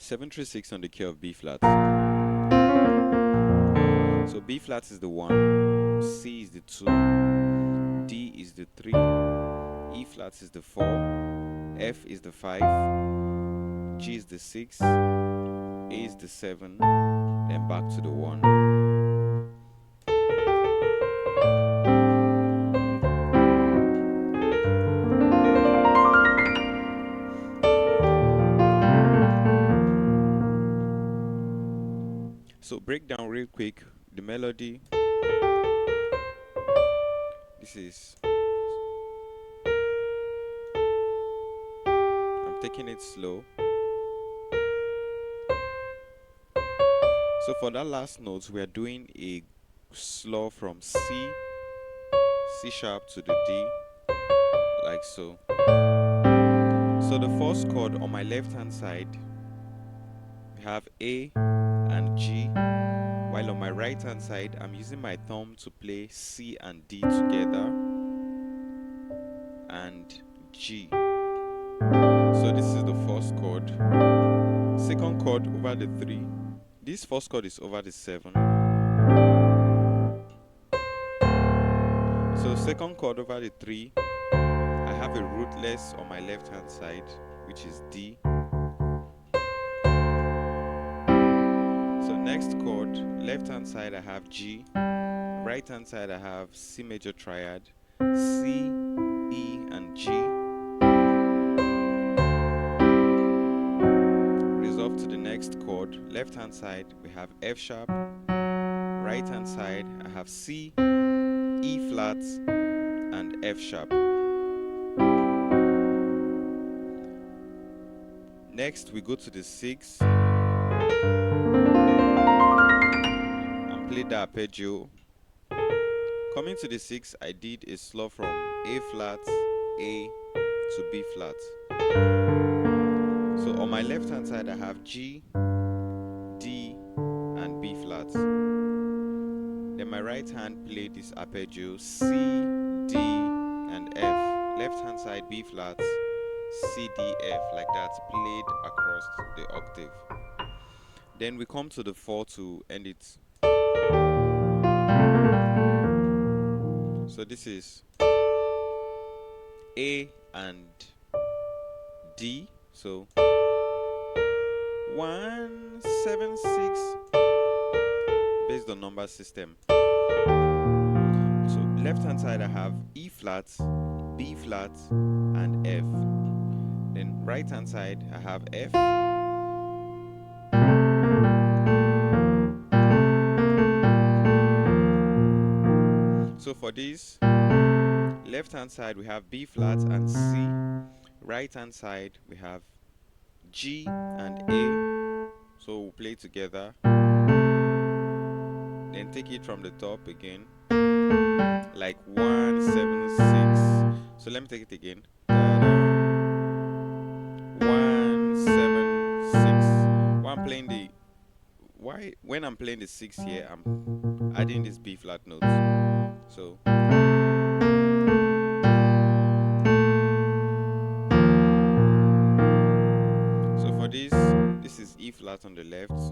736 on the key of B flat. So B flat is the 1, C is the 2, D is the 3, E flat is the 4, F is the 5, G is the 6, A is the 7, then back to the 1. So break down real quick the melody. This is, I'm taking it slow. So for that last note, we are doing a slow from C sharp to the D, like so. So the first chord on my left hand side, we have A and G, while on my right hand side, I'm using my thumb to play C and D together, and G. So this is the first chord. Second chord over the 3. This first chord is over the 7. So second chord over the 3, I have a rootless on my left hand side, which is D. So next chord, left hand side I have G, right hand side I have C major triad, C, E and G. Resolve to the next chord, left hand side we have F sharp, right hand side I have C, E flat and F sharp. Next we go to the 6 and play the arpeggio. Coming to the 6, I did a slow from A flat, A to B flat. So on my left hand side I have G, D and B flat. Then my right hand played this arpeggio C, D and F. Left hand side B flat, C, D, F, like that, played across the octave. Then we come to the 4 to end it. So this is A and D. So 1, 7, 6 based on number system. So left hand side I have E flat, B flat and F. Then right hand side I have F, so for this left hand side we have B flat and C, right hand side we have G and A, so we'll play together, then take it from the top again, like 1, 7, 6. So let me take it again. 1, 7, 6. When I'm playing the 6 here, I'm adding this B flat note. So for this is E flat on the left,